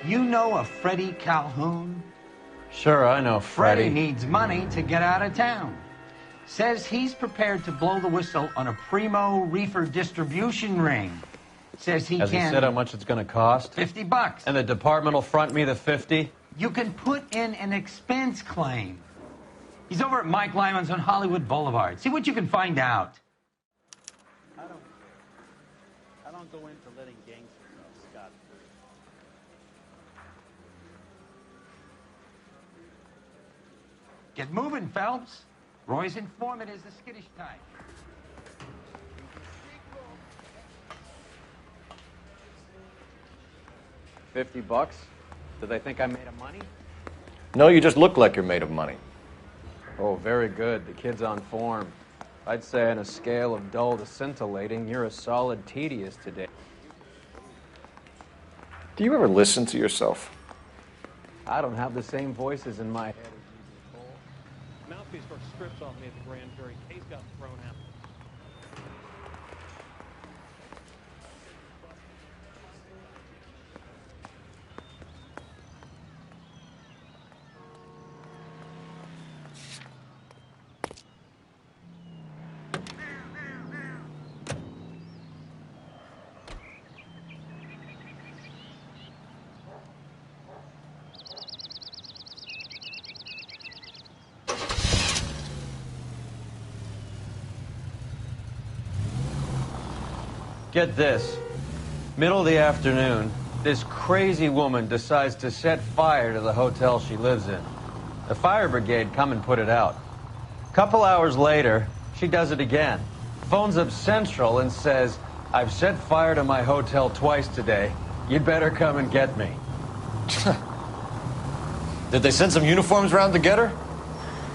You know a Freddie Calhoun? Sure, I know Freddie. Freddie needs money to get out of town. Says he's prepared to blow the whistle on a primo reefer distribution ring. Says he Has can... he said how much it's going to cost? $50. And the department will front me the 50? You can put in an expense claim. He's over at Mike Lyman's on Hollywood Boulevard. See what you can find out. I don't go into letting gangsters off scot. Get moving, Phelps. Roy's informant is the skittish type. $50? Do they think I'm made of money? No, you just look like you're made of money. Oh, very good. The kid's on form. I'd say on a scale of dull to scintillating, you're a solid tedious today. Do you ever listen to yourself? I don't have the same voices in my head as you do, Cole. Mouthpiece got strips off me at the grand jury. Case got thrown out. Get this. Middle of the afternoon, this crazy woman decides to set fire to the hotel she lives in. The fire brigade come and put it out. Couple hours later, she does it again. Phones up Central and says, I've set fire to my hotel twice today. You'd better come and get me. Did they send some uniforms around to get her?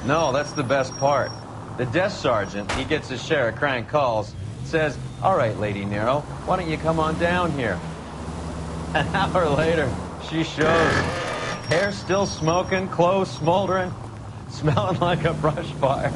No, that's the best part. The desk sergeant, he gets his share of crank calls, says, all right, Lady Nero, why don't you come on down here? An hour later, she shows. Hair still smoking, clothes smoldering, smelling like a brush fire.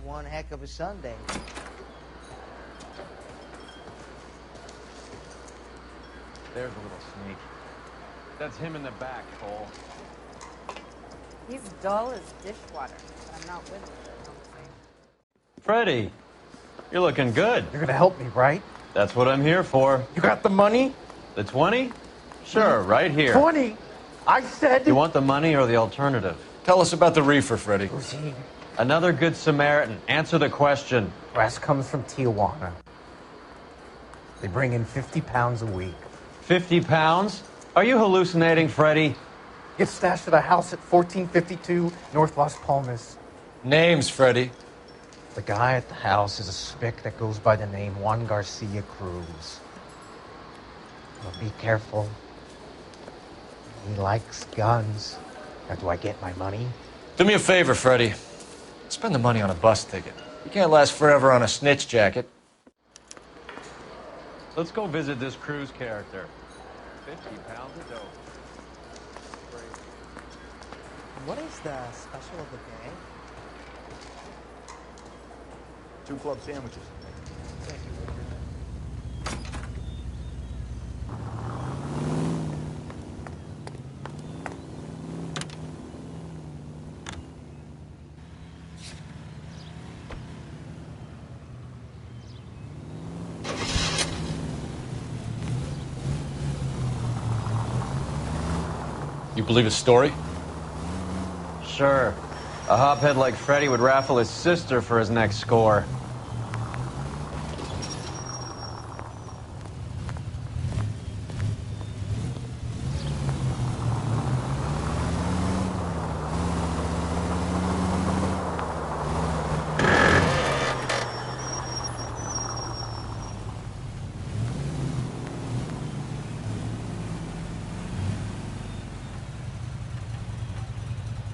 One heck of a Sunday. There's a little sneak. That's him in the back, Cole. He's dull as dishwater, but I'm not with him. Freddie, you're looking good. You're gonna help me, right? That's what I'm here for. You got the money? The 20? Sure, right here. 20? I said... You want the money or the alternative? Tell us about the reefer, Freddie. Another good Samaritan. Answer the question. Brass comes from Tijuana. They bring in 50 pounds a week. 50 pounds? Are you hallucinating, Freddie? Gets stashed at a house at 1452 North Las Palmas. Names, Freddie. The guy at the house is a spick that goes by the name Juan Garcia Cruz. Well, be careful. He likes guns. Now, do I get my money? Do me a favor, Freddie. Spend the money on a bus ticket. You can't last forever on a snitch jacket. Let's go visit this Cruz character. 50 pounds of dope. What is the special of the day? 2 club sandwiches. Thank you. You believe his story? Sure. A hophead like Freddy would raffle his sister for his next score.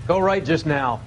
Go right just now.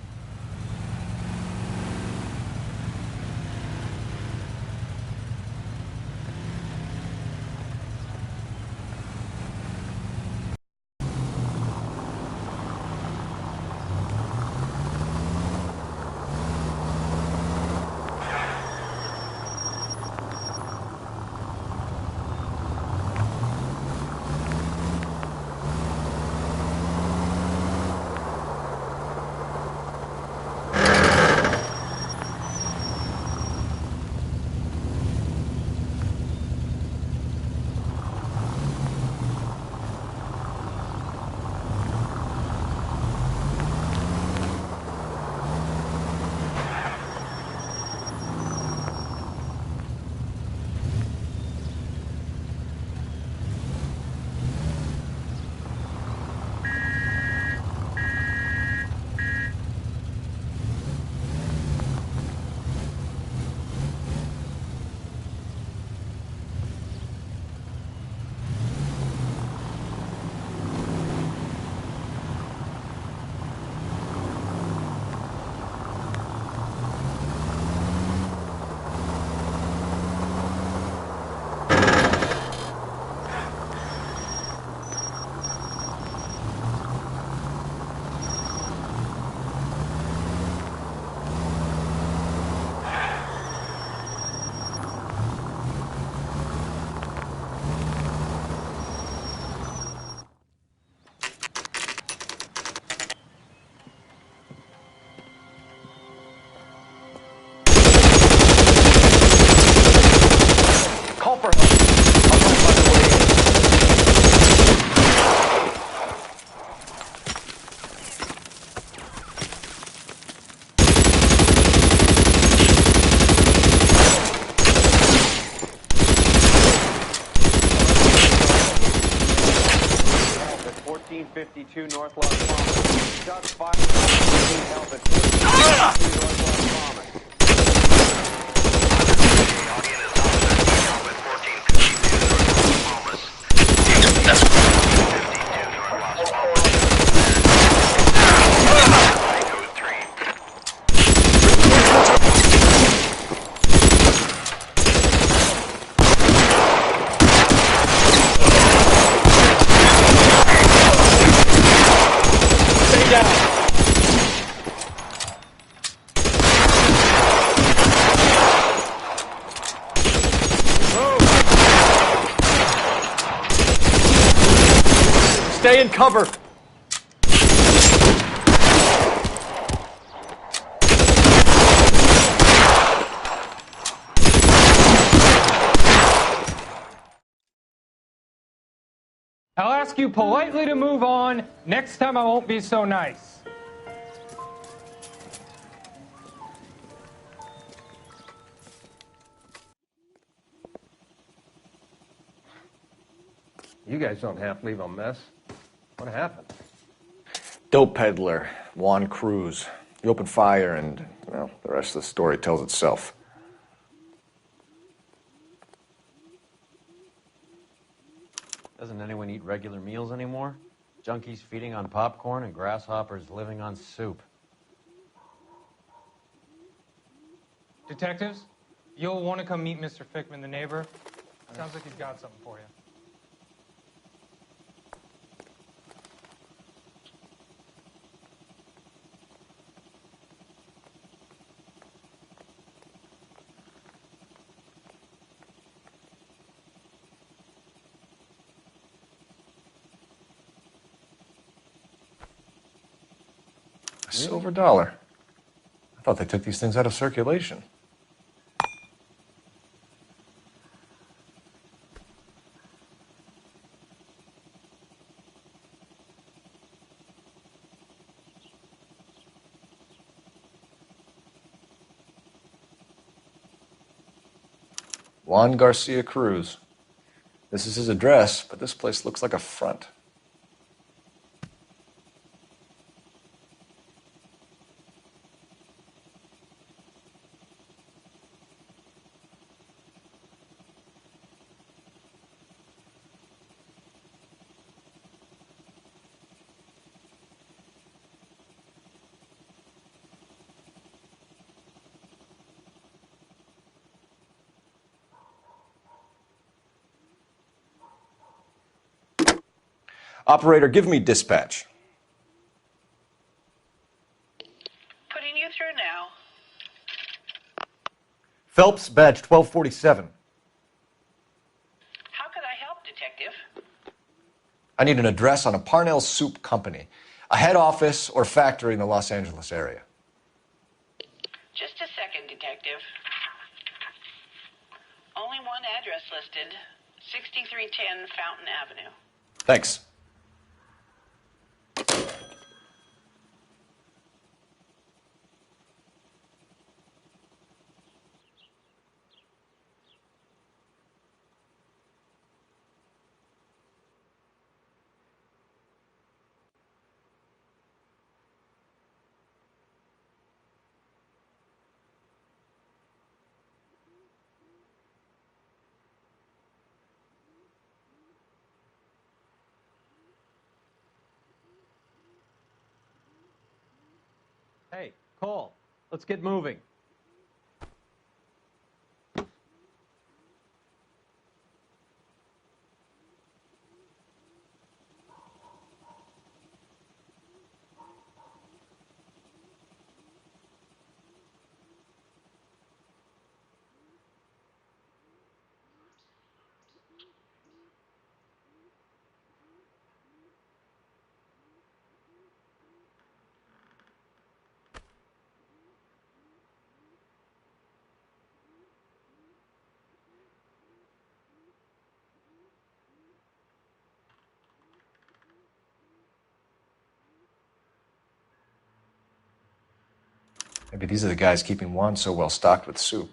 Call for help. I'll find my way in. At 1452 North Las Palmas. Shots fired. Help at 1452 North Las Palmas. Stay down. Stay in cover. I'll ask you politely to move on. Next time I won't be so nice. You guys don't half leave a mess. What happened? Dope peddler, Juan Cruz. He opened fire and, well, the rest of the story tells itself. Doesn't anyone eat regular meals anymore? Junkies feeding on popcorn and grasshoppers living on soup. Detectives, you'll want to come meet Mr. Fickman, the neighbor. Sounds like he's got something for you. Silver dollar. I thought they took these things out of circulation. Juan Garcia Cruz. This is his address, but this place looks like a front. Operator, give me dispatch. Putting you through now. Phelps, badge 1247. How could I help, Detective? I need an address on a Parnell Soup Company, a head office or factory in the Los Angeles area. Just a second, Detective. Only one address listed, 6310 Fountain Avenue. Thanks. Hey, Cole, let's get moving. Maybe these are the guys keeping Juan so well stocked with soup.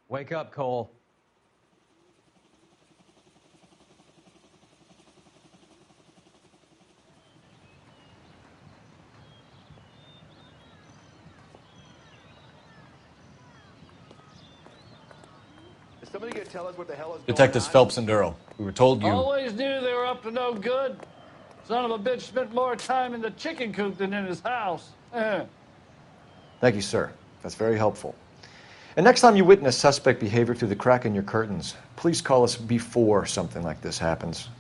Wake up, Cole. Is somebody going to tell us what the hell is Detectives Phelps and Duro. We were told you... Always knew they were up to no good. Son of a bitch spent more time in the chicken coop than in his house. Thank you, sir. That's very helpful. And next time you witness suspect behavior through the crack in your curtains, please call us before something like this happens.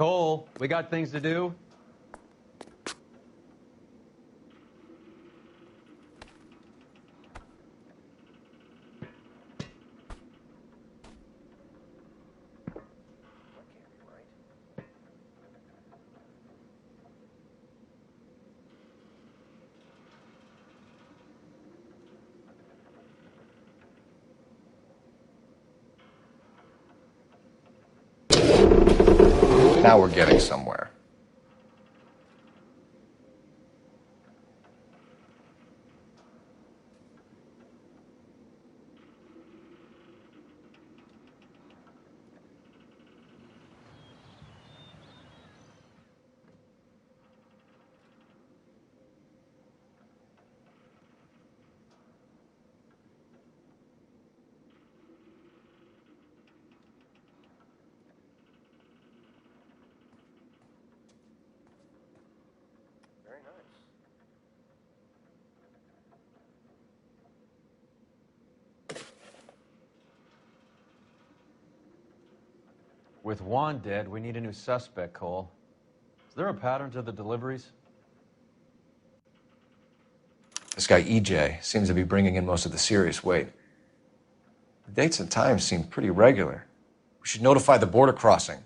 Cole, we got things to do. Now we're getting somewhere. Very nice. With Juan dead, we need a new suspect, Cole. Is there a pattern to the deliveries? This guy EJ seems to be bringing in most of the serious weight. The dates and times seem pretty regular. We should notify the border crossing.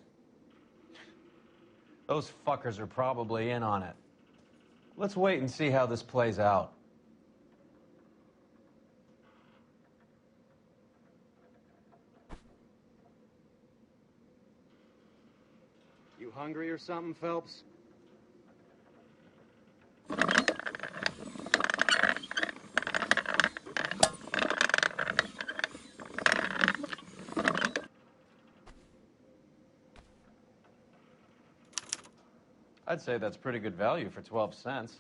Those fuckers are probably in on it. Let's wait and see how this plays out. You hungry or something, Phelps? I'd say that's pretty good value for 12 cents.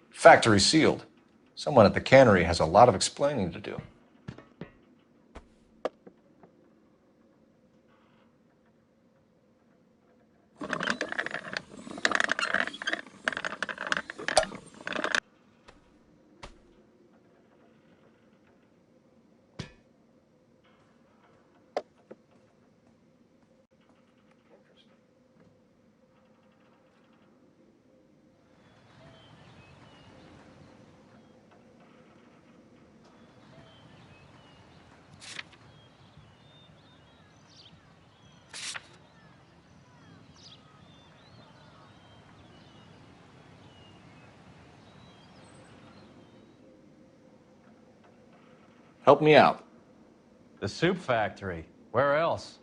Factory sealed. Someone at the cannery has a lot of explaining to do. Help me out. The soup factory. Where else?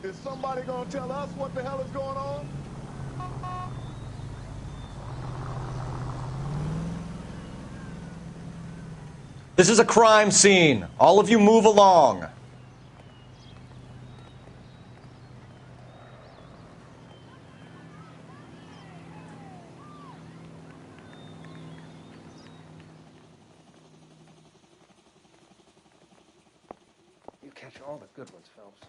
Is somebody gonna tell us what the hell is going on? This is a crime scene. All of you move along. You catch all the good ones, Phelps.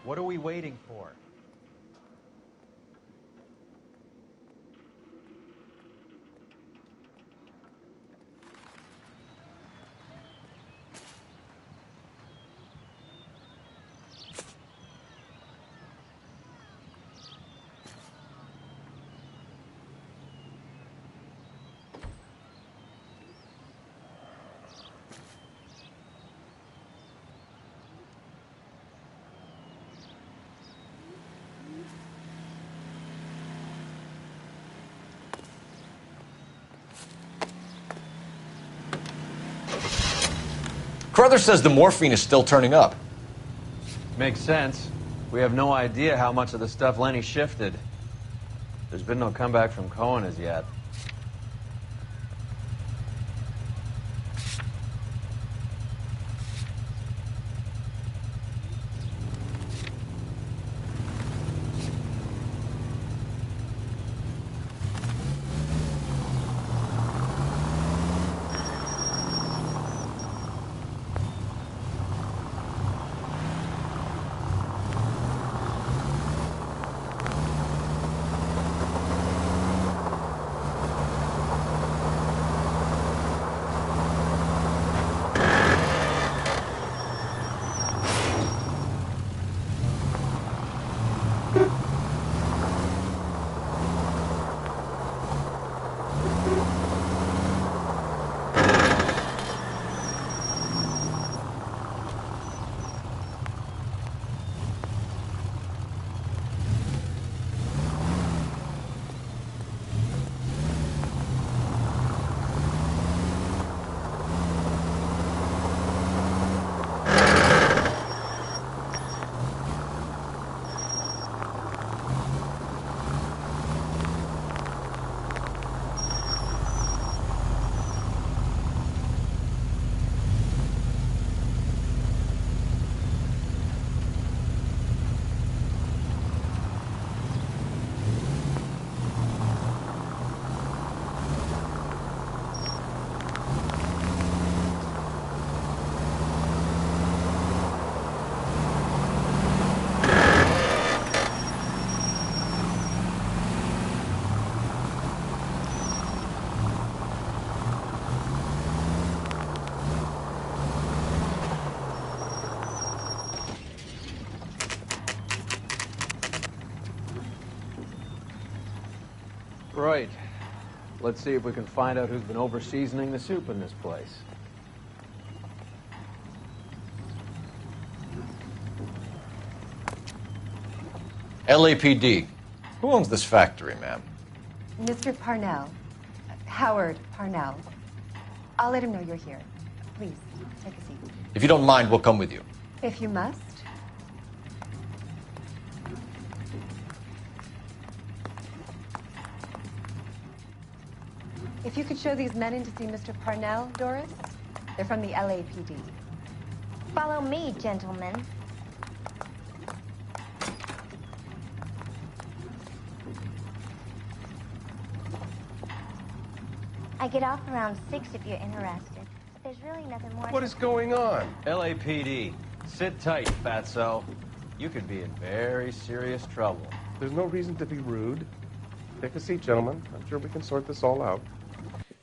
What are we waiting for? Carruthers says the morphine is still turning up. Makes sense. We have no idea how much of the stuff Lenny shifted. There's been no comeback from Cohen as yet. Right. Let's see if we can find out who's been over-seasoning the soup in this place. LAPD. Who owns this factory, ma'am? Mr. Parnell. Howard Parnell. I'll let him know you're here. Please, take a seat. If you don't mind, we'll come with you. If you must. If you could show these men in to see Mr. Parnell, Doris. They're from the LAPD. Follow me, gentlemen. I get off around 6 if you're interested. But there's really nothing more. What is going on? LAPD. Sit tight, fatso. You could be in very serious trouble. There's no reason to be rude. Take a seat, gentlemen. I'm sure we can sort this all out.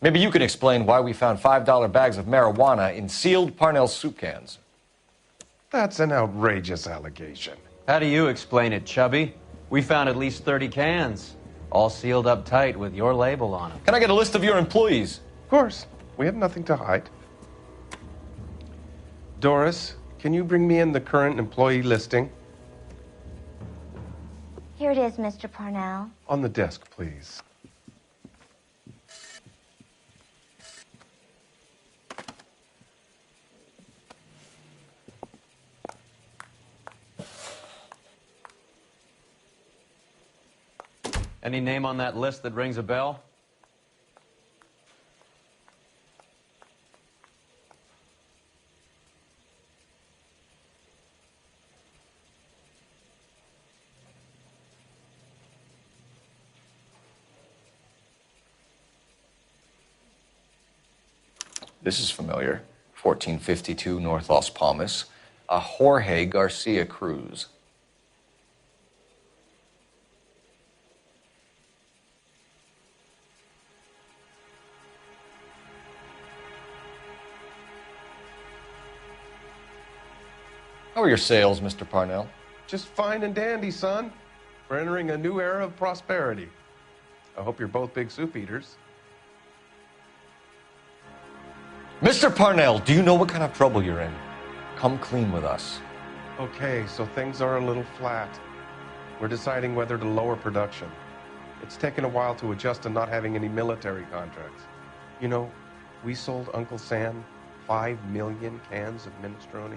Maybe you can explain why we found $5 bags of marijuana in sealed Parnell soup cans. That's an outrageous allegation. How do you explain it, Chubby? We found at least 30 cans, all sealed up tight with your label on them. Can I get a list of your employees? Of course. We have nothing to hide. Doris, can you bring me in the current employee listing? Here it is, Mr. Parnell. On the desk, please. Any name on that list that rings a bell? This is familiar. 1452 North Las Palmas. A Jorge Garcia Cruz. How are your sales, Mr. Parnell? Just fine and dandy, son. We're entering a new era of prosperity. I hope you're both big soup eaters. Mr. Parnell, do you know what kind of trouble you're in? Come clean with us. Okay, so things are a little flat. We're deciding whether to lower production. It's taken a while to adjust to not having any military contracts. You know, we sold Uncle Sam 5 million cans of minestrone.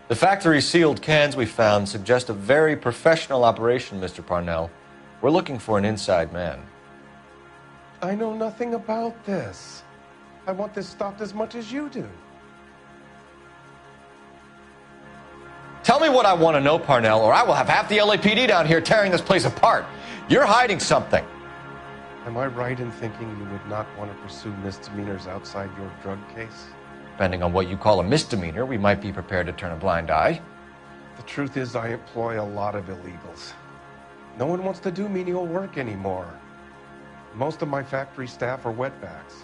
The factory-sealed cans we found suggest a very professional operation, Mr. Parnell. We're looking for an inside man. I know nothing about this. I want this stopped as much as you do. Tell me what I want to know, Parnell, or I will have half the LAPD down here tearing this place apart. You're hiding something. Am I right in thinking you would not want to pursue misdemeanors outside your drug case? Depending on what you call a misdemeanor, we might be prepared to turn a blind eye. The truth is, I employ a lot of illegals. No one wants to do menial work anymore. Most of my factory staff are wetbacks.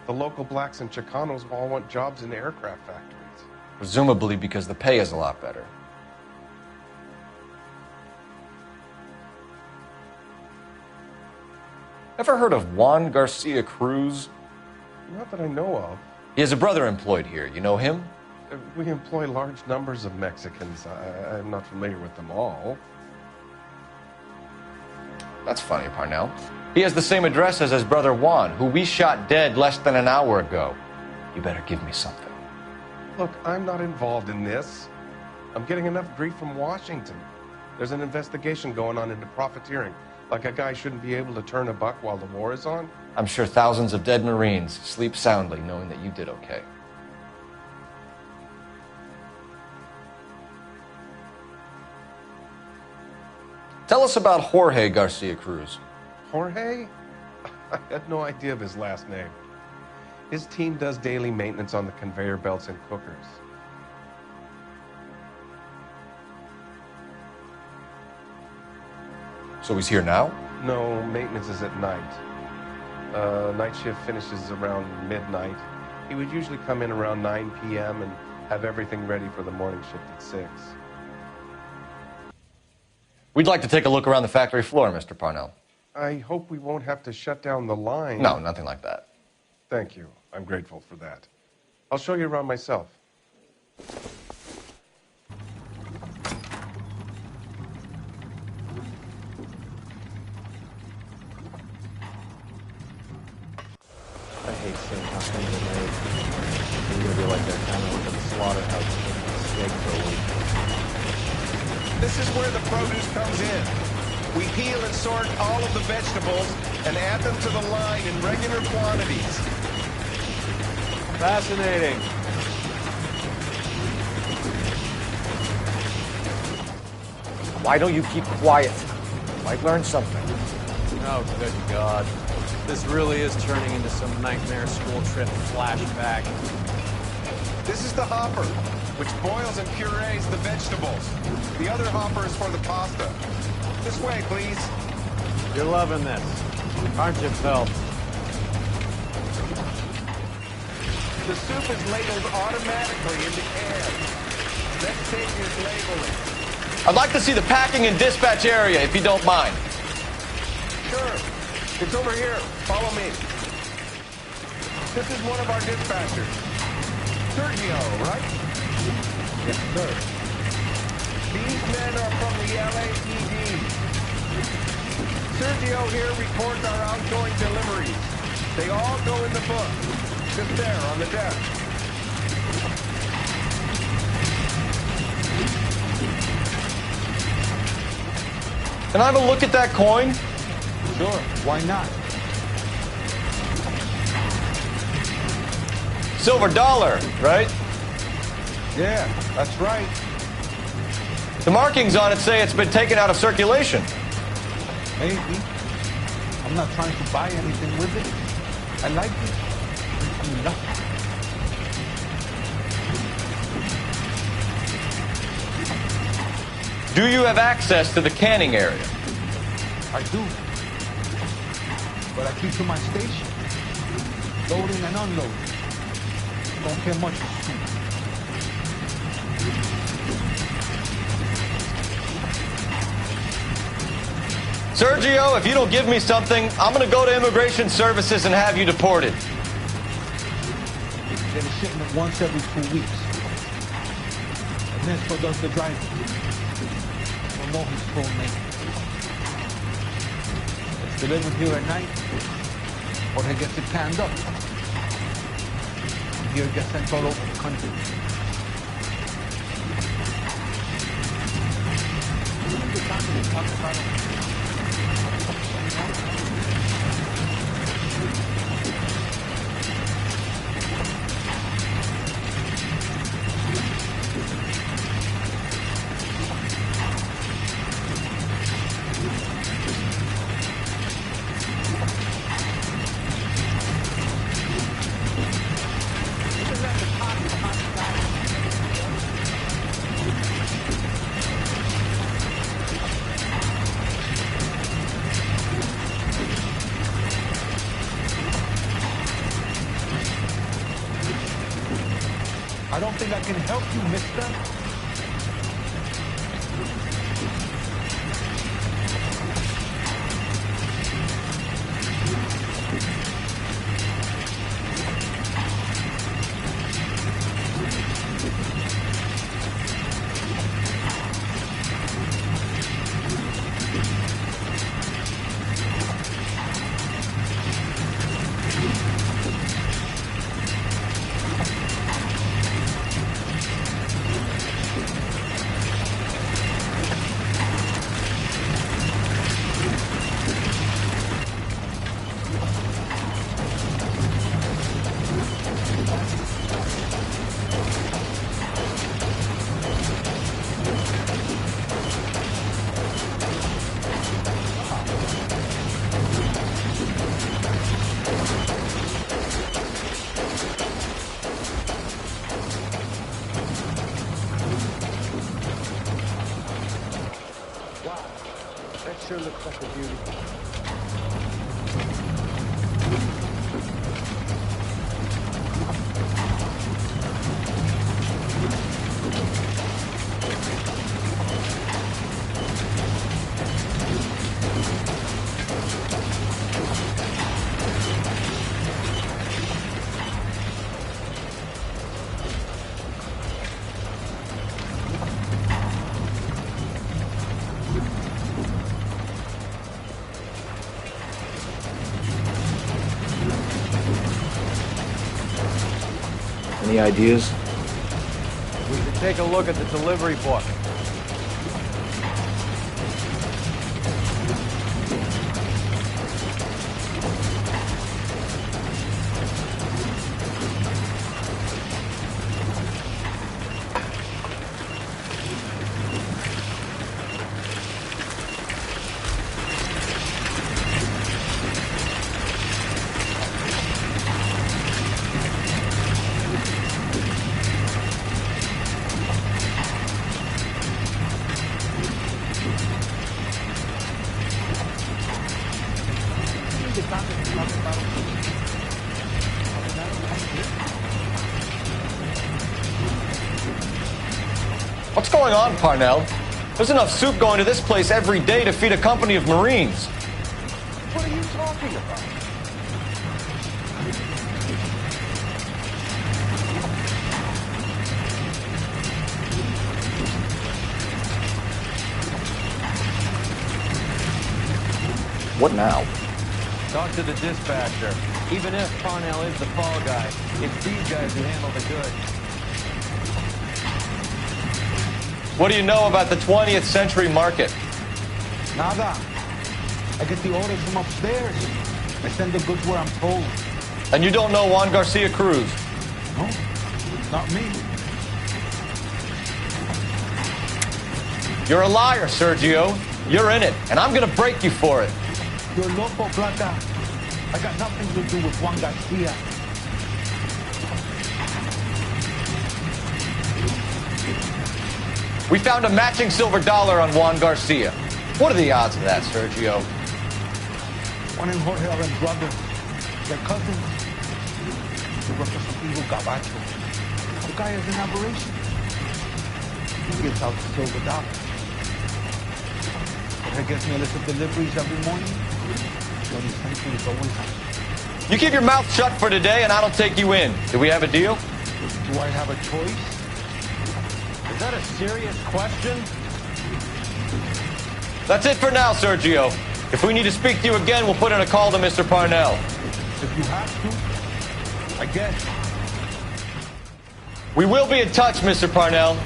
The local blacks and Chicanos all want jobs in aircraft factories. Presumably because the pay is a lot better. Ever heard of Juan Garcia Cruz? Not that I know of. He has a brother employed here. You know him? We employ large numbers of Mexicans. I'm not familiar with them all. That's funny, Parnell. He has the same address as his brother Juan, who we shot dead less than an hour ago. You better give me something. Look, I'm not involved in this. I'm getting enough grief from Washington. There's an investigation going on into profiteering. Like a guy shouldn't be able to turn a buck while the war is on. I'm sure thousands of dead Marines sleep soundly knowing that you did okay. Tell us about Jorge Garcia Cruz. Jorge? I had no idea of his last name. His team does daily maintenance on the conveyor belts and cookers. So he's here now? No, maintenance is at night. Night shift finishes around midnight. He would usually come in around 9 p.m. and have everything ready for the morning shift at 6. We'd like to take a look around the factory floor, Mr. Parnell. I hope we won't have to shut down the line. No, nothing like that. Thank you. I'm grateful for that. I'll show you around myself. I hate seeing how things are made. It's gonna be like that kind of look at the slaughterhouse cooking a steak for a week. This is where the produce comes in. We peel and sort all of the vegetables and add them to the line in regular quantities. Fascinating. Why don't you keep quiet? Might learn something. Oh, good God. This really is turning into some nightmare school trip flashback. This is the hopper, which boils and purees the vegetables. The other hopper is for the pasta. This way, please. You're loving this, aren't you, Phelps? The soup is ladled automatically into cans. Next stage is labeling. I'd like to see the packing and dispatch area, if you don't mind. Sure. It's over here. Follow me. This is one of our dispatchers. Sergio, right? Yes, sir. These men are from the LAPD. Sergio here records our outgoing deliveries. They all go in the book. Just there on the desk. Can I have a look at that coin? Sure, why not? Silver dollar, right? Yeah, that's right. The markings on it say it's been taken out of circulation. Maybe. I'm not trying to buy anything with it. I like it. I'm lucky. Do you have access to the canning area? I do. But I keep to my station. Loading and unloading. Don't care much. Sergio, if you don't give me something, I'm gonna go to Immigration Services and have you deported. Get a shipment once every 2 weeks. And Nestor does the driving. Don't know his full name. It's delivered here at night, or he gets it canned up. And here it gets sent all over the country. I don't think I can help you, mister. Sure looks like a beauty. Any ideas? We should take a look at the delivery book. What's going on, Parnell? There's enough soup going to this place every day to feed a company of Marines. What are you talking about? What now? Talk to the dispatcher. Even if Parnell is the fall guy, it's these guys who handle the goods. What do you know about the 20th century market? Nada. I get the orders from upstairs. I send the goods where I'm told. And you don't know Juan Garcia Cruz? No, not me. You're a liar, Sergio. You're in it, and I'm gonna break you for it. You're loco, Plata. I got nothing to do with Juan Garcia. We found a matching silver dollar on Juan Garcia. What are the odds of that, Sergio? Juan and Jorge are brothers. They're cousins. They work for some evil Gabacho. The guy is an aberration. He gives out the silver dollar. He gets me a list of deliveries every morning. 20th century is always on. You keep your mouth shut for today, and I don't take you in. Do we have a deal? Do I have a choice? Is that a serious question? That's it for now, Sergio. If we need to speak to you again, we'll put in a call to Mr. Parnell. If you have to, I guess. We will be in touch, Mr. Parnell.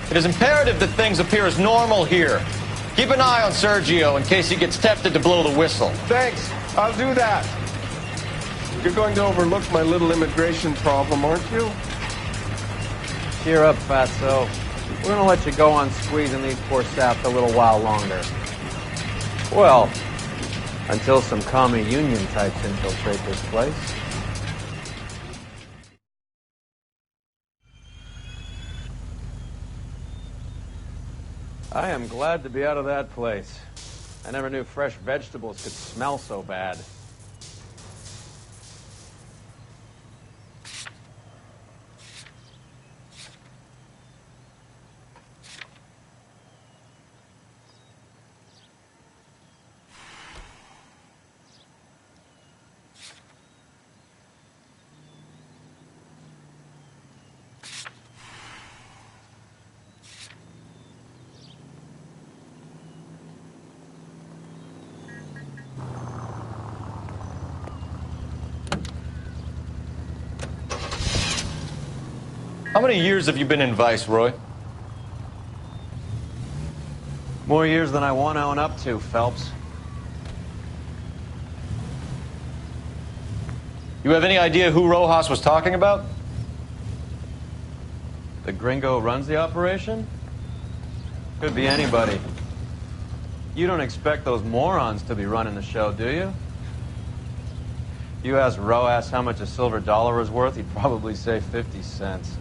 It is imperative that things appear as normal here. Keep an eye on Sergio in case he gets tempted to blow the whistle. Thanks. I'll do that. You're going to overlook my little immigration problem, aren't you? Cheer up, fatso. We're gonna let you go on squeezing these poor saps a little while longer. Well, until some commie union types infiltrate this place. I am glad to be out of that place. I never knew fresh vegetables could smell so bad. How many years have you been in Vice, Roy? More years than I want to own up to, Phelps. You have any idea who Rojas was talking about? The gringo who runs the operation? Could be anybody. You don't expect those morons to be running the show, do you? If you asked Rojas how much a silver dollar was worth, he'd probably say 50 cents.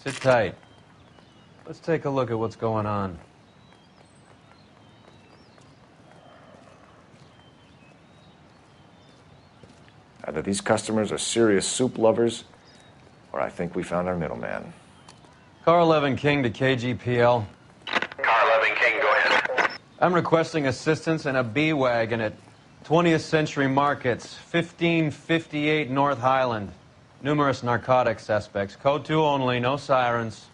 Sit tight. Let's take a look at what's going on. Either these customers are serious soup lovers, or I think we found our middleman. Car 11 King to KGPL. Car 11 King, go ahead. I'm requesting assistance in a B-Wagon at 20th Century Markets, 1558 North Highland. Numerous narcotic suspects. Code 2 only, no sirens.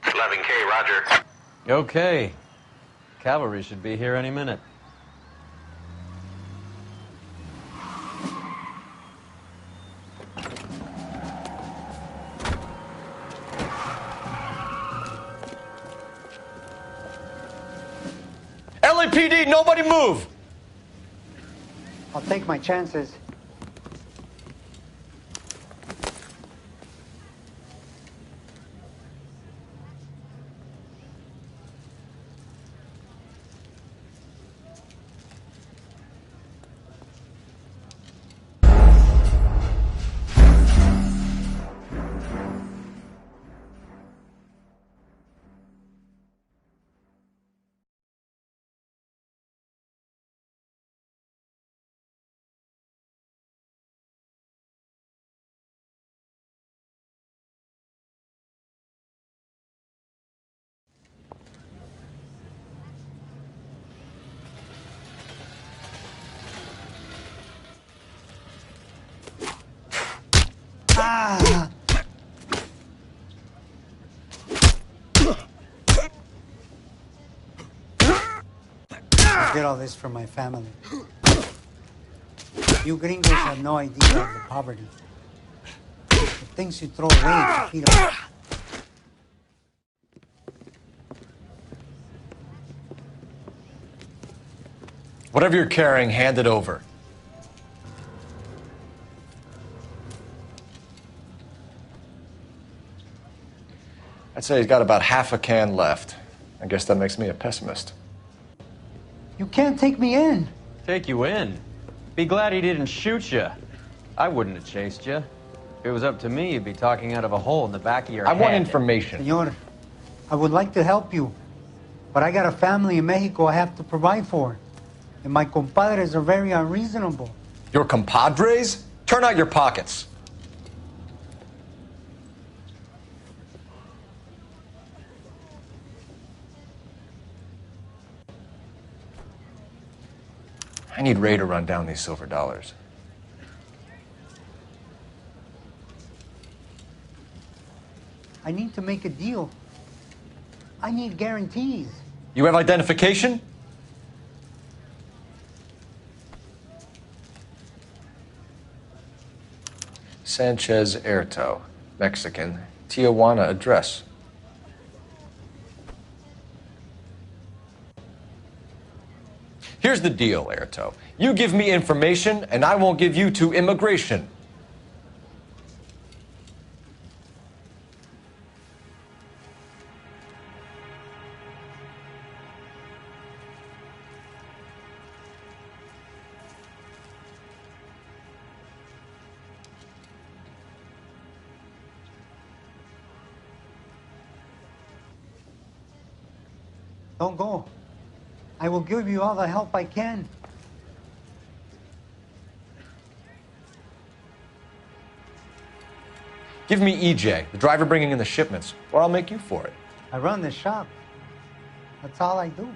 11K, roger. Okay. Cavalry should be here any minute. LAPD, nobody move! I'll take my chances. Ah! I did all this for my family. You gringos have no idea of the poverty. The things you throw away to feed them. Whatever you're carrying, hand it over. I'd say he's got about half a can left. I guess that makes me a pessimist. You can't take me in. Take you in? Be glad he didn't shoot you. I wouldn't have chased you. If it was up to me, you'd be talking out of a hole in the back of your head. I want information. Senor, I would like to help you, but I got a family in Mexico I have to provide for. And my compadres are very unreasonable. Your compadres? Turn out your pockets. I need Ray to run down these silver dollars. I need to make a deal. I need guarantees. You have identification? Sanchez Erto, Mexican, Tijuana address. Here's the deal, Erto. You give me information, and I won't give you to immigration. Don't go. I will give you all the help I can. Give me EJ, the driver bringing in the shipments, or I'll make you for it. I run the shop. That's all I do.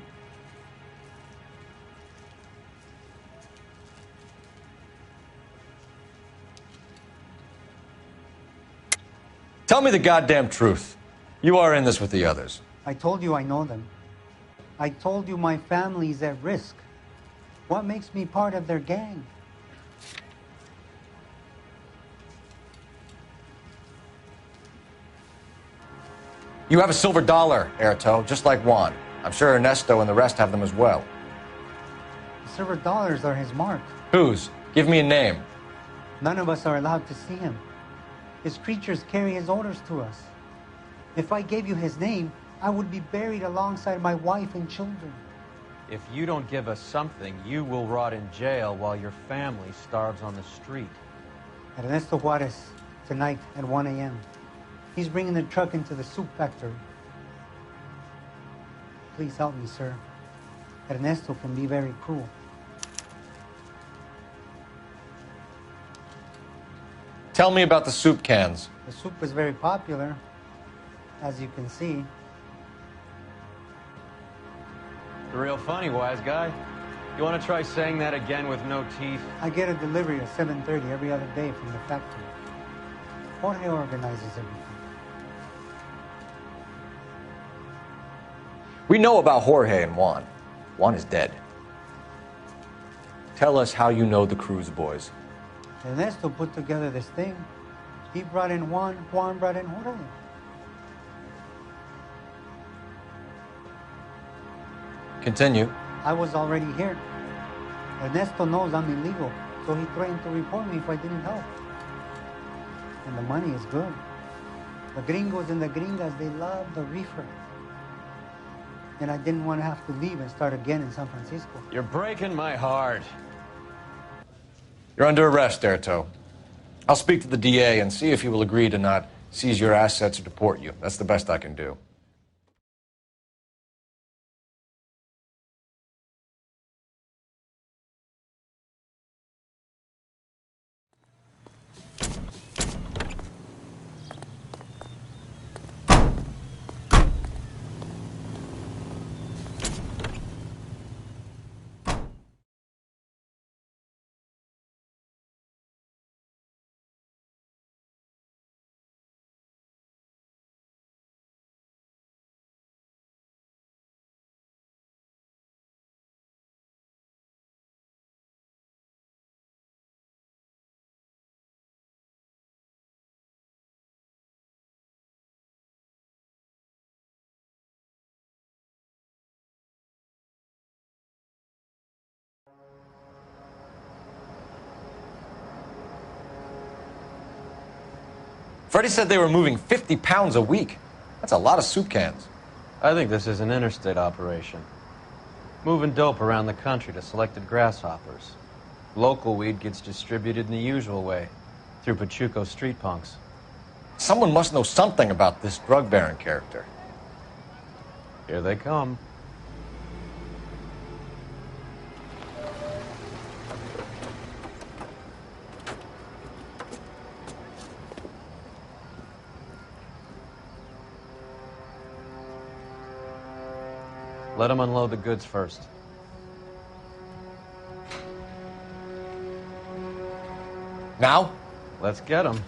Tell me the goddamn truth. You are in this with the others. I told you I know them. I told you my family's at risk. What makes me part of their gang? You have a silver dollar, Erto, just like Juan. I'm sure Ernesto and the rest have them as well. The silver dollars are his mark. Whose? Give me a name. None of us are allowed to see him. His creatures carry his orders to us. If I gave you his name, I would be buried alongside my wife and children. If you don't give us something, you will rot in jail while your family starves on the street. Ernesto Juarez, tonight at 1 a.m. He's bringing the truck into the soup factory. Please help me, sir. Ernesto can be very cruel. Tell me about the soup cans. The soup is very popular, as you can see. Real funny, wise guy. You want to try saying that again with no teeth? I get a delivery at 7:30 every other day from the factory. Jorge organizes everything. We know about Jorge and Juan. Juan is dead. Tell us how you know the Cruz boys. Ernesto put together this thing. He brought in Juan, Juan brought in Jorge. Continue. I was already here. Ernesto knows I'm illegal, so he threatened to report me if I didn't help. And the money is good. The gringos and the gringas, they love the reefer. And I didn't want to have to leave and start again in San Francisco. You're breaking my heart. You're under arrest, Erto. I'll speak to the DA and see if he will agree to not seize your assets or deport you. That's the best I can do. Freddie said they were moving 50 pounds a week. That's a lot of soup cans. I think this is an interstate operation. Moving dope around the country to selected grasshoppers. Local weed gets distributed in the usual way, through Pachuco street punks. Someone must know something about this drug baron character. Here they come. Let them unload the goods first. Now? Let's get them.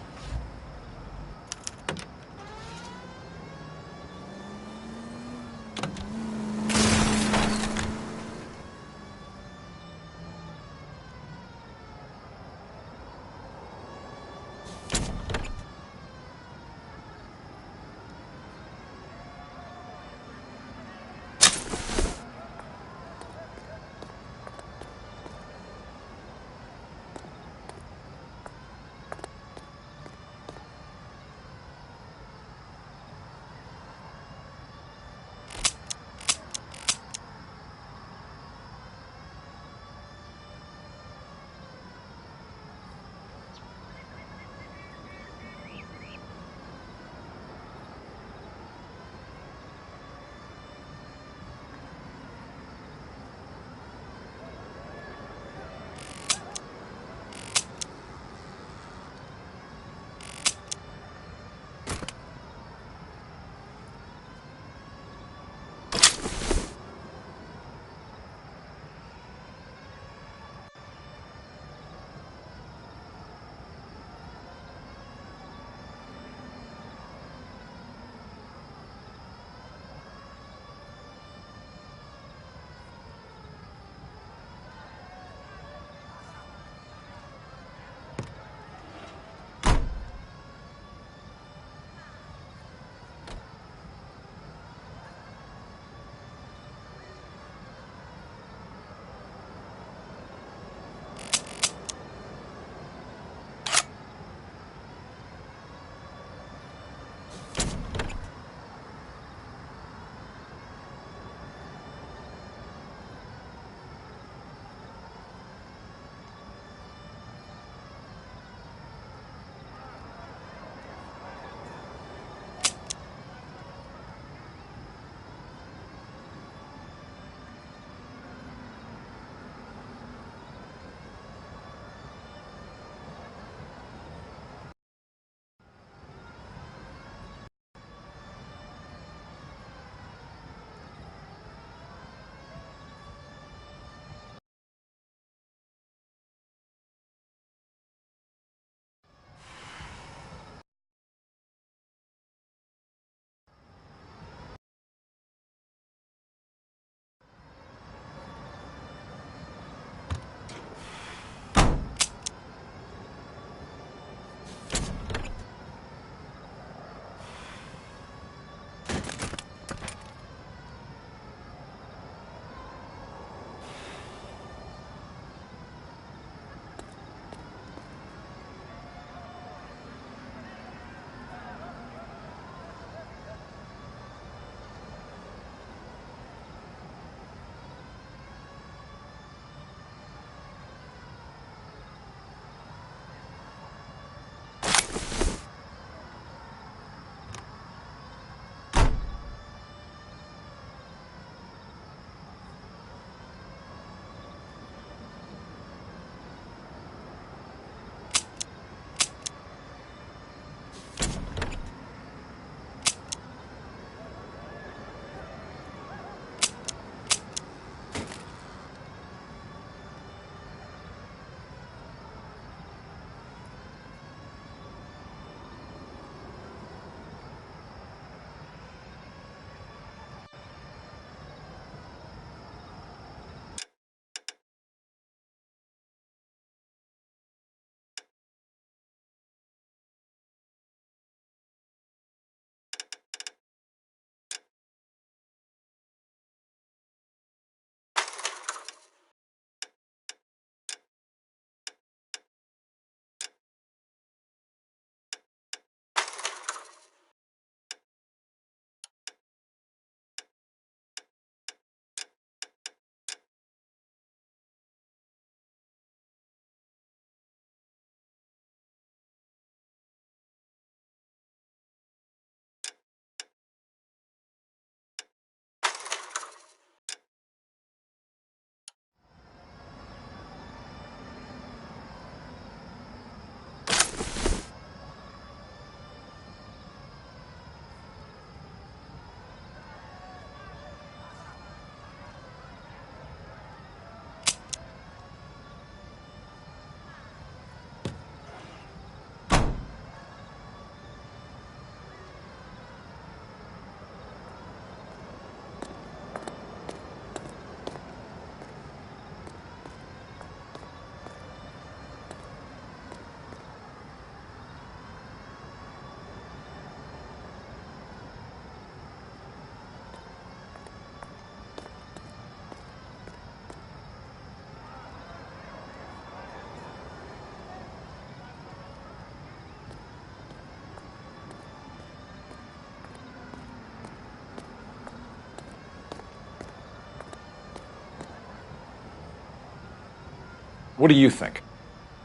What do you think?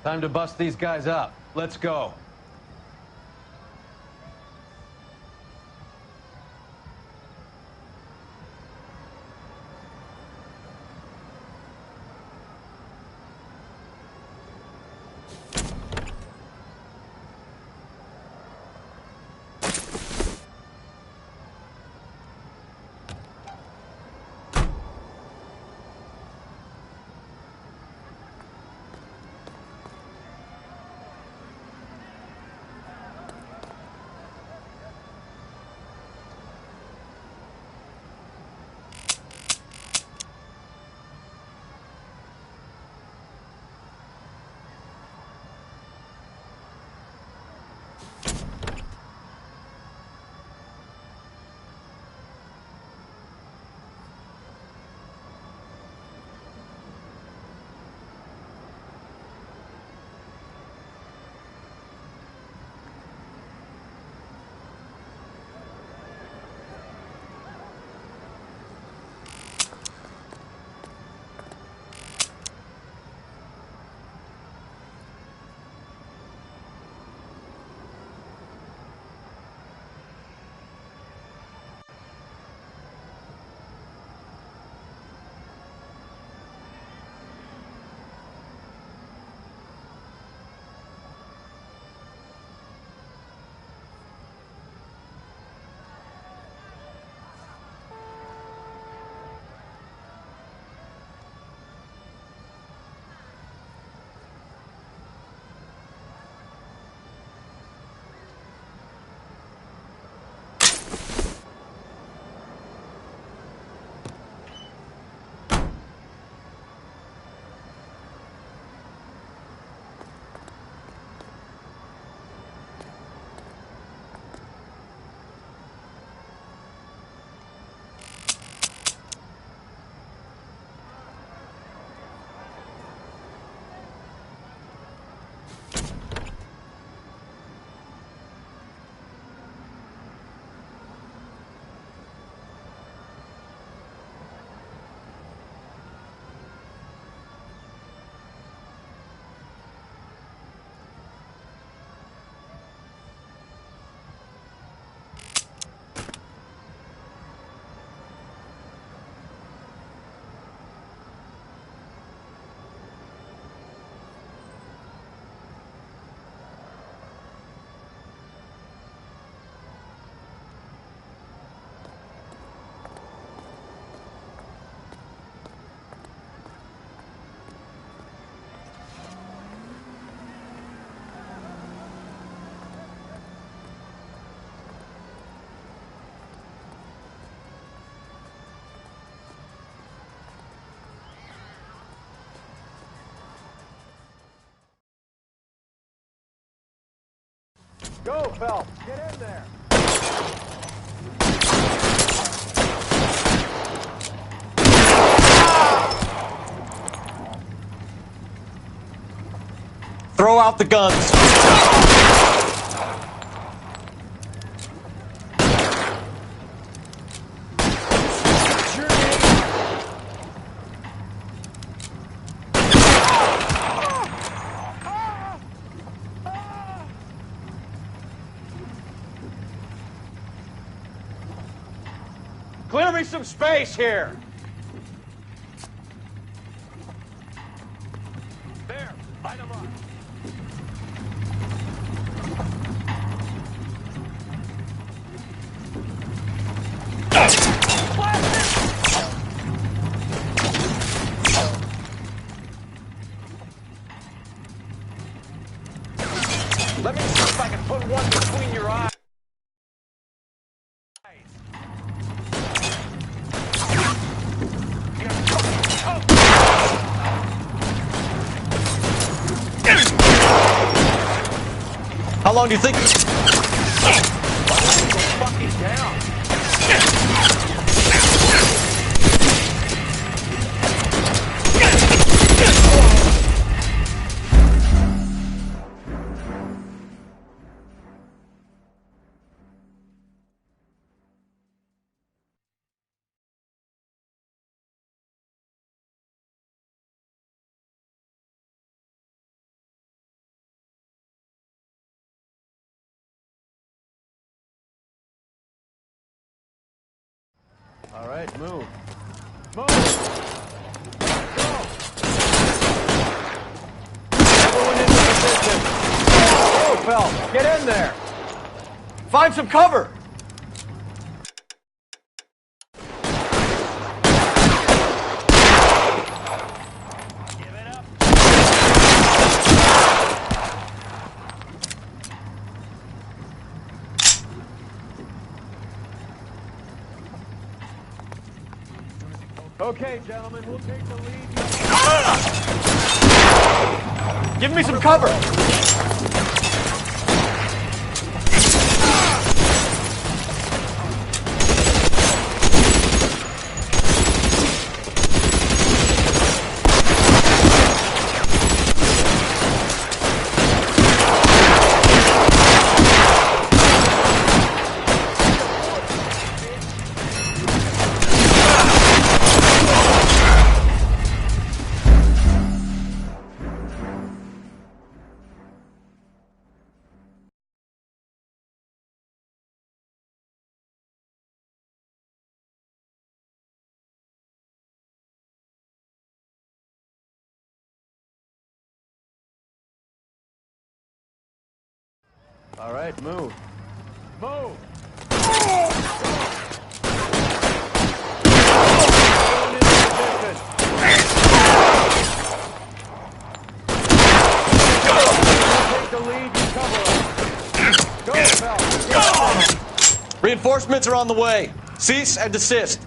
Time to bust these guys up. Let's go. Go, Phelps. Get in there. Throw out the guns. Clear me some space here. There, light them up. Let me see if I can put one between your eyes. How long do you think? Fucking down. All right, move. Move! Everyone into position. Go, Phelps. Get in there. Find some cover. Okay, gentlemen, we'll take the lead. Give me some cover. All right, move. Move! Take the lead, you cover us. Go, Phelps. Reinforcements are on the way. Cease and desist.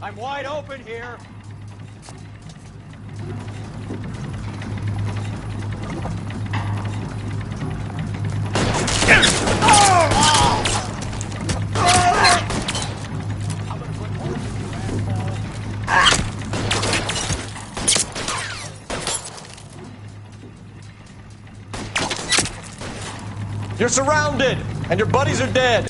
I'm wide open here. You're surrounded, and your buddies are dead.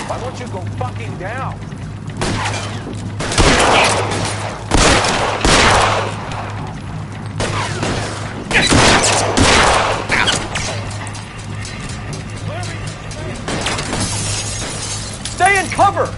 Why won't you go fucking down? Stay in cover!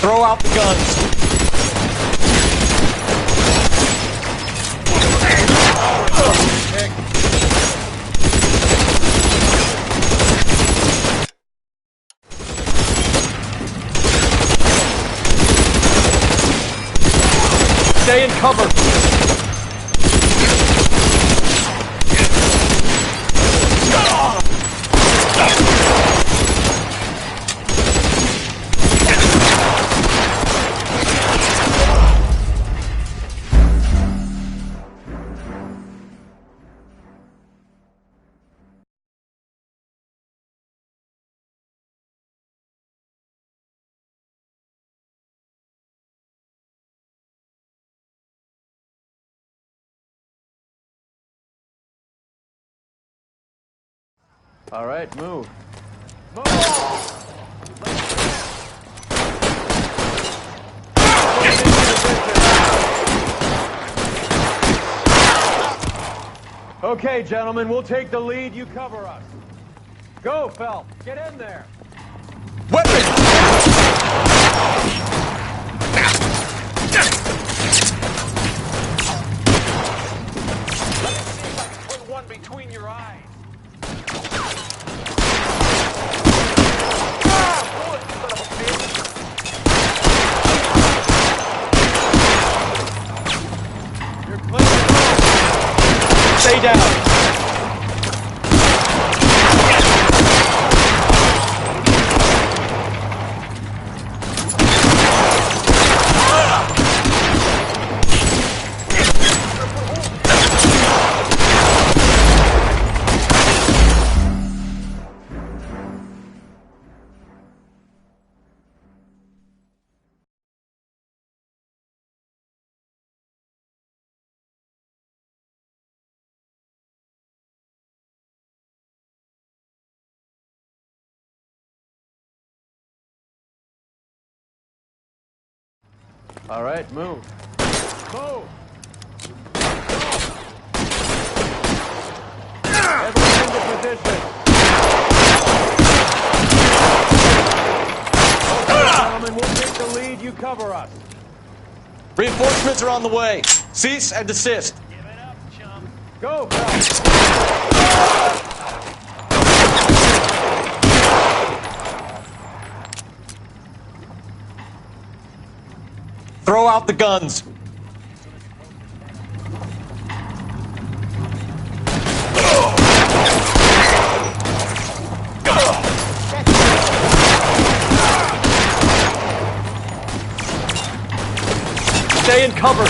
Throw out the guns. Stay in cover. All right, move. Move! Okay, gentlemen, we'll take the lead. You cover us. Go, Phelps. Get in there. Stay down. All right, move. Move! Everyone into position. Okay, gentlemen, we'll take the lead. You cover us. Reinforcements are on the way. Cease and desist. Give it up, chum. Go, Phelps. Throw out the guns. Stay in cover.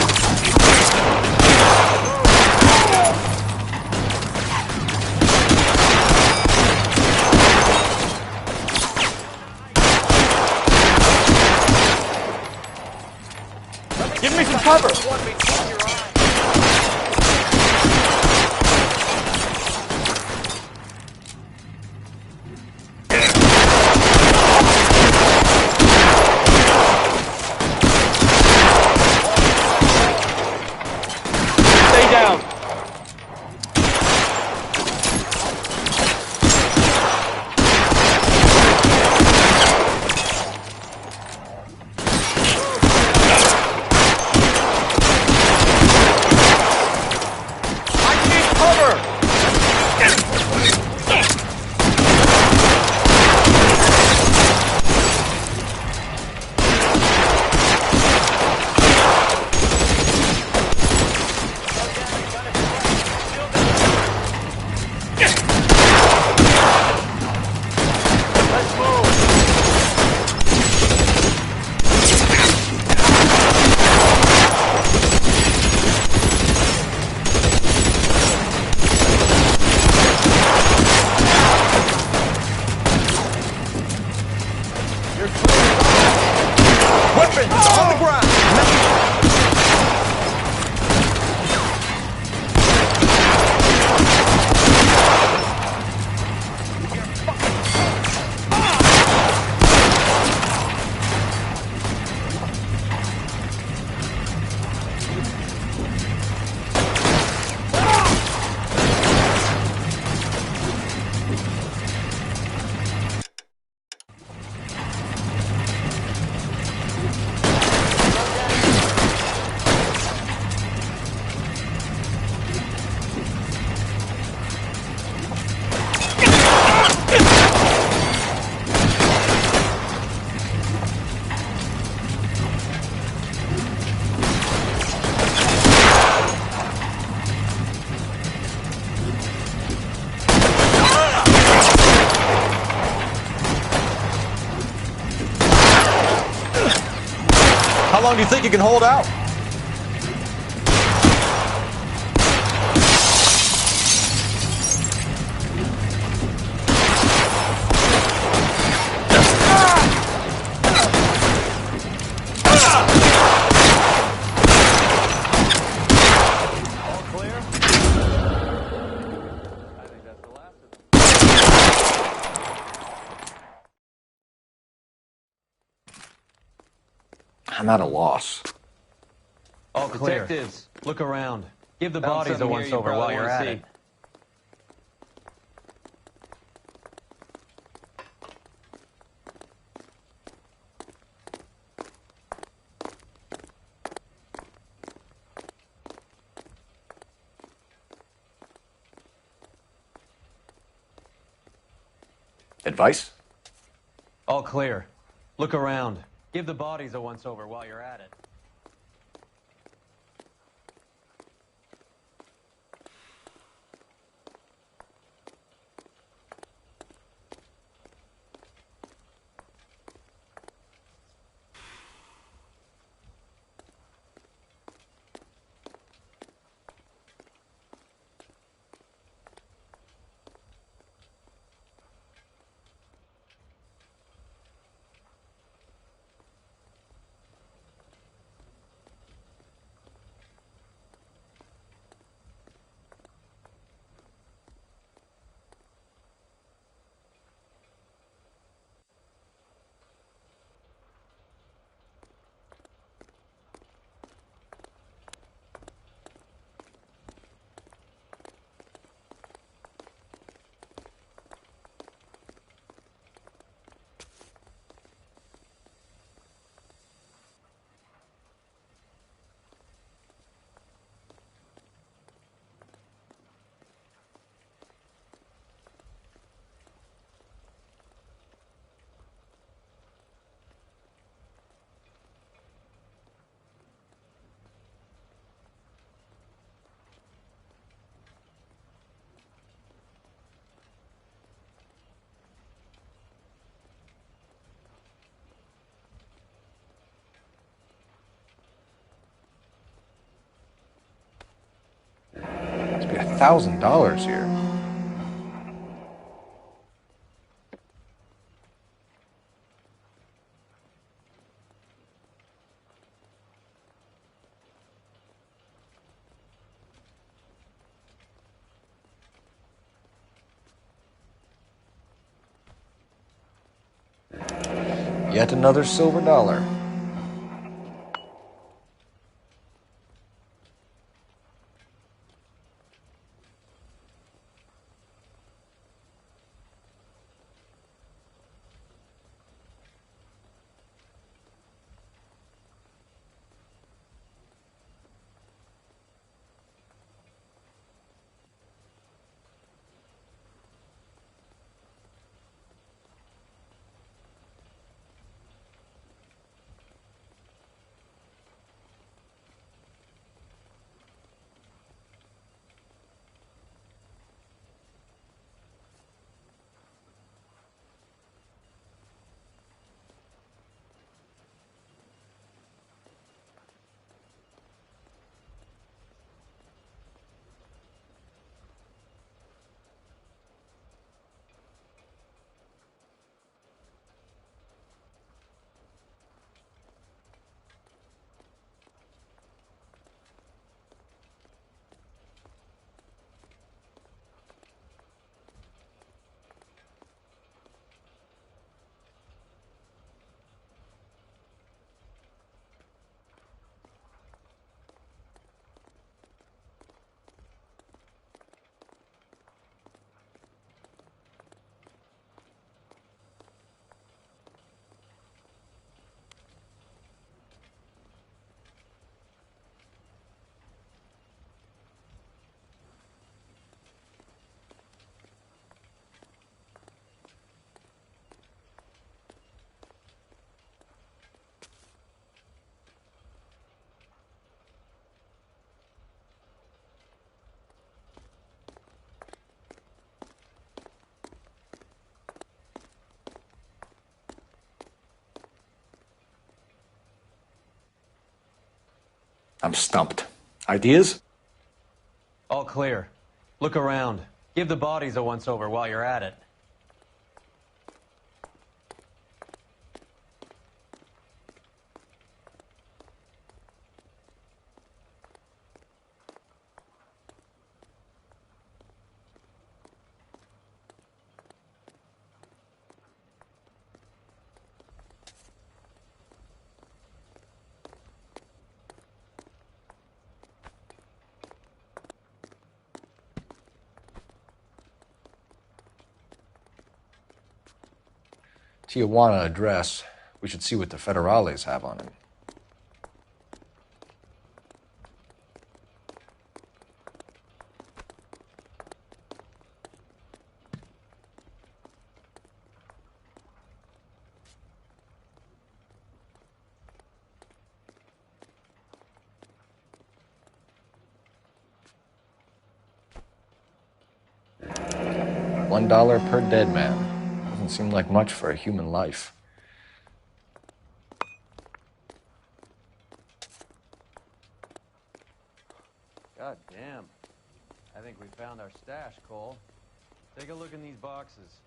Give me some cover. Stay down. How long do you think you can hold out? I'm at a loss. All clear. Detectives, look around. Give the bodies a once-over while you're at it. Advice? All clear. Look around. Give the bodies a once-over while you're at it. $1,000 here. Yet another silver dollar. I'm stumped. Ideas? All clear. Look around. Give the bodies a once-over while you're at it. Tijuana address. We should see what the federales have on it. $1 per dead man. Doesn't seem like much for a human life. God damn. I think we found our stash, Cole. Take a look in these boxes.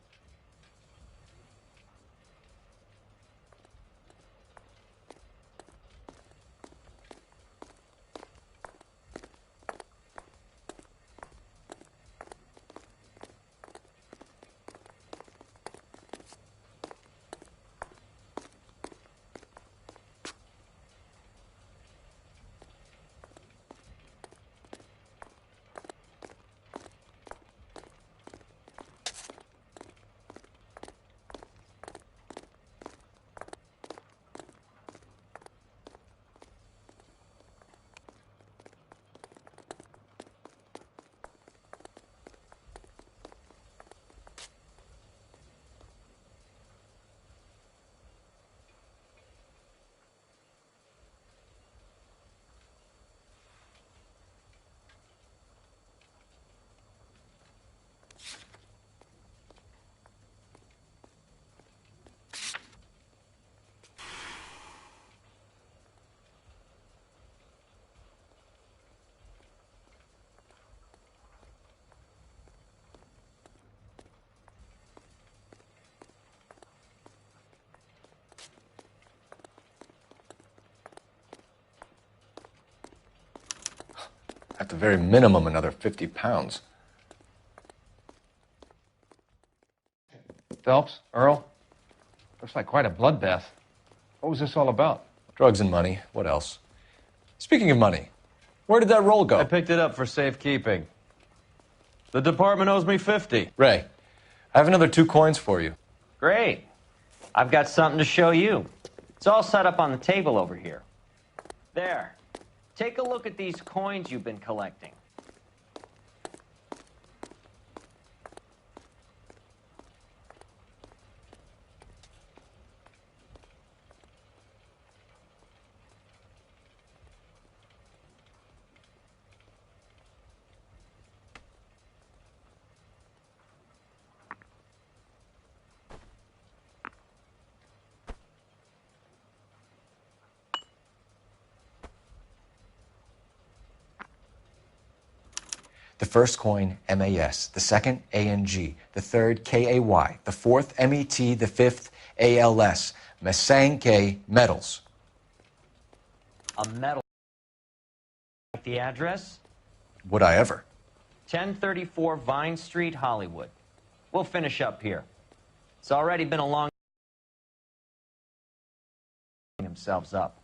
At the very minimum, another 50 pounds. Phelps, Earl, looks like quite a bloodbath. What was this all about? Drugs and money. What else? Speaking of money, where did that roll go? I picked it up for safekeeping. The department owes me 50. Ray, I have another 2 coins for you. Great. I've got something to show you. It's all set up on the table over here. There. Take a look at these coins you've been collecting. The first coin, MAS. The second, ANG. The third, KAY. The fourth, MET. The fifth, ALS. Masanke Metals. A medal. The address? Would I ever? 1034 Vine Street, Hollywood. We'll finish up here. It's already been a long themselves up.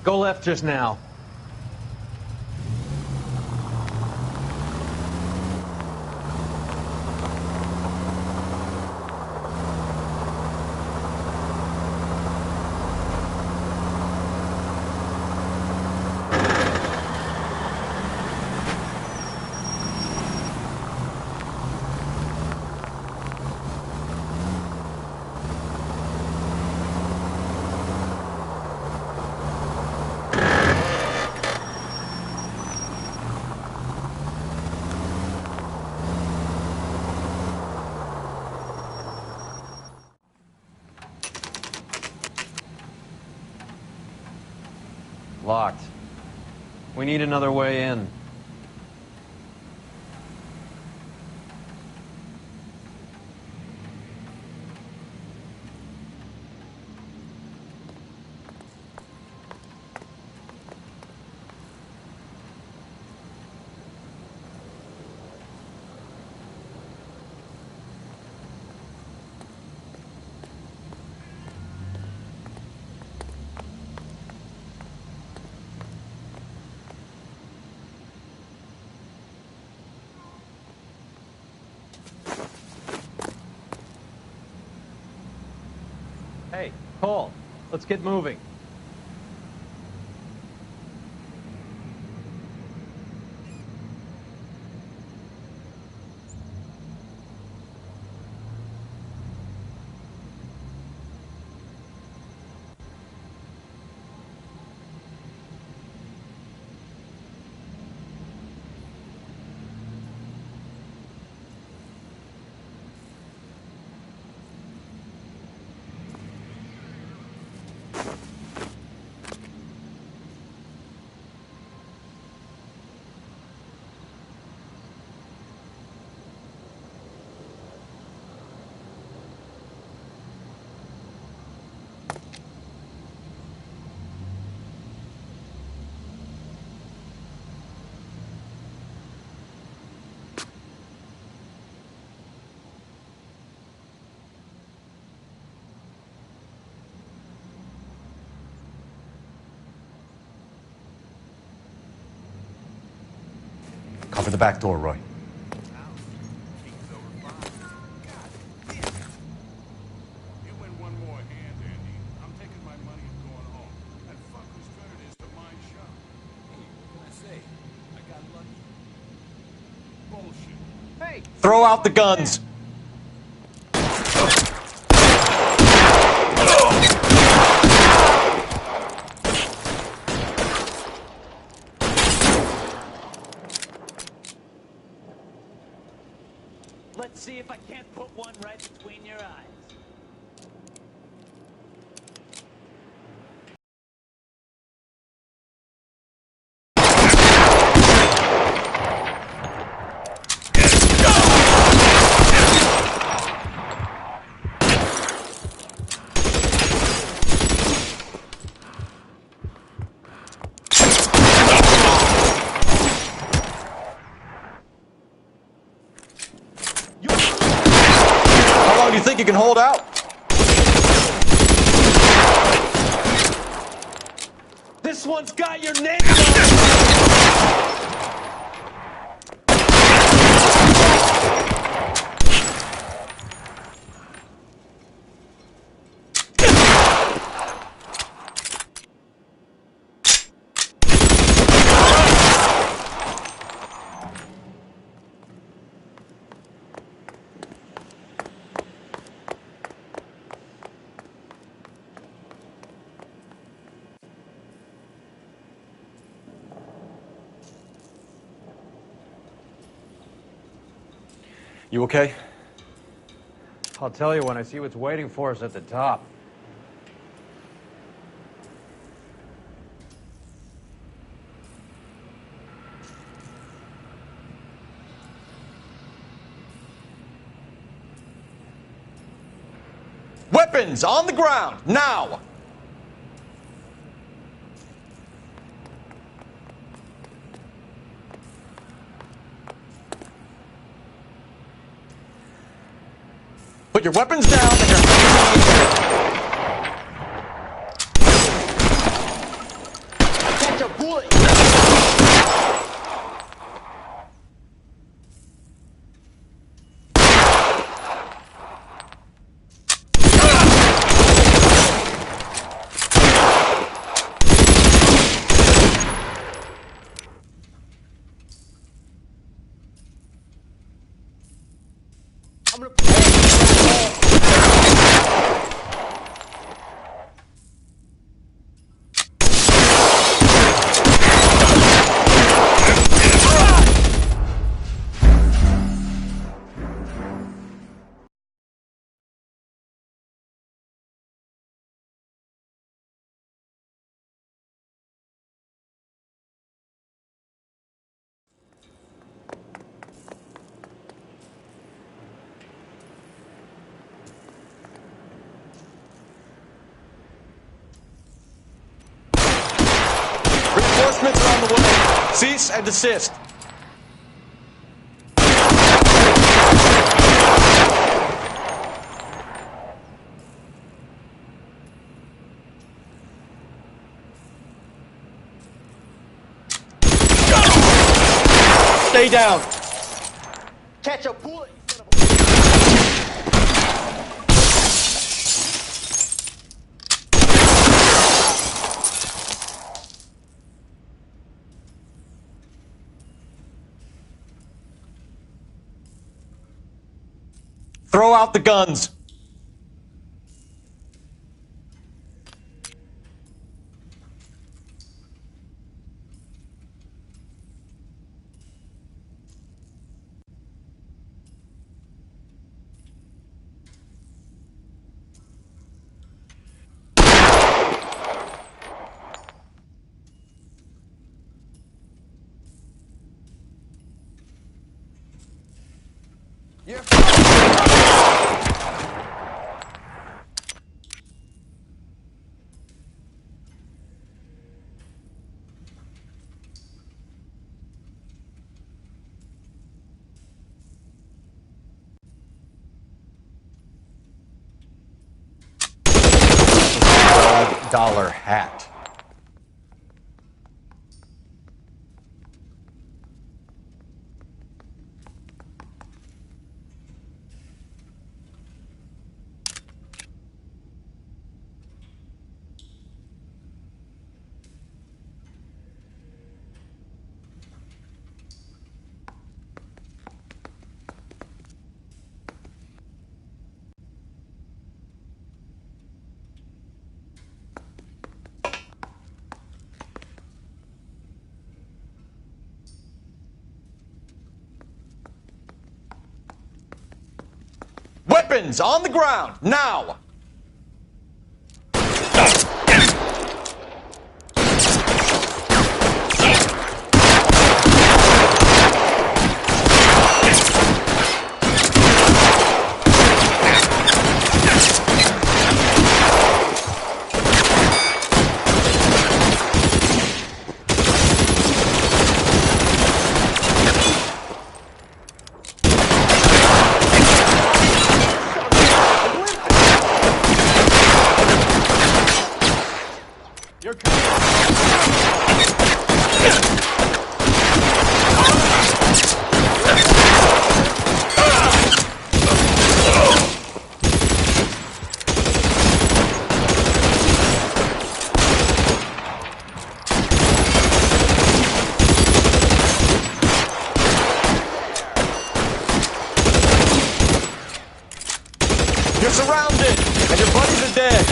Go left just now. Locked. We need another way in. Hey, Cole, let's get moving. the back door, Roy. Throw out the guns! Let's see if I can't put one right between your eyes. You think you can hold out? This one's got your name on it! You okay? I'll tell you when I see what's waiting for us at the top. Weapons on the ground, now! Put your weapons down and your catch a bullet. I'm gonna Reinforcements are on the way. Cease and desist. Stay down. Catch a bullet. Throw out the guns. $5 hat. Weapons on the ground, now! You're surrounded, and your buddies are dead.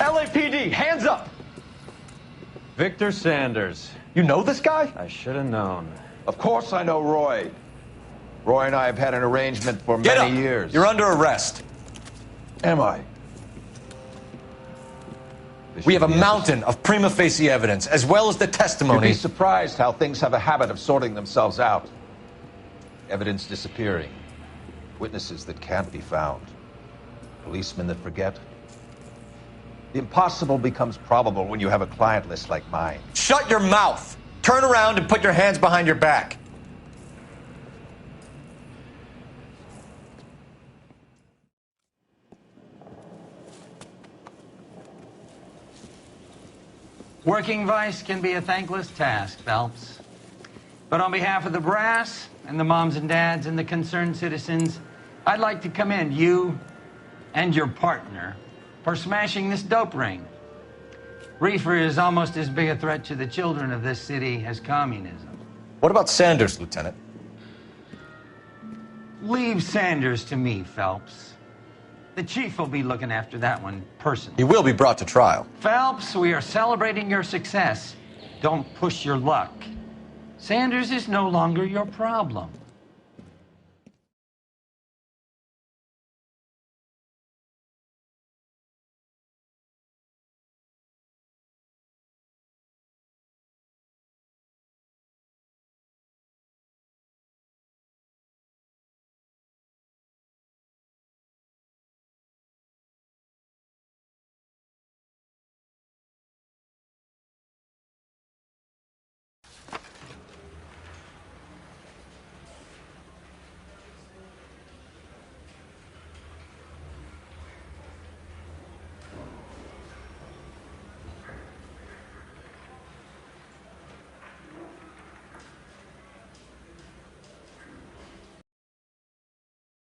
LAPD, hands up! Victor Sanders. You know this guy? I should have known. Of course I know Roy. Roy and I have had an arrangement for Get many up. years. You're under arrest. Am I? We have a mountain of prima facie evidence, as well as the testimony. You'd be surprised how things have a habit of sorting themselves out. Evidence disappearing. Witnesses that can't be found. Policemen that forget. The impossible becomes probable when you have a client list like mine. Shut your mouth! Turn around and put your hands behind your back. Working vice can be a thankless task, Phelps. But on behalf of the brass and the moms and dads and the concerned citizens, I'd like to commend you and your partner for smashing this dope ring. Reefer is almost as big a threat to the children of this city as communism. What about Sanders, Lieutenant? Leave Sanders to me, Phelps. The chief will be looking after that one personally. He will be brought to trial. Phelps, we are celebrating your success. Don't push your luck. Sanders is no longer your problem.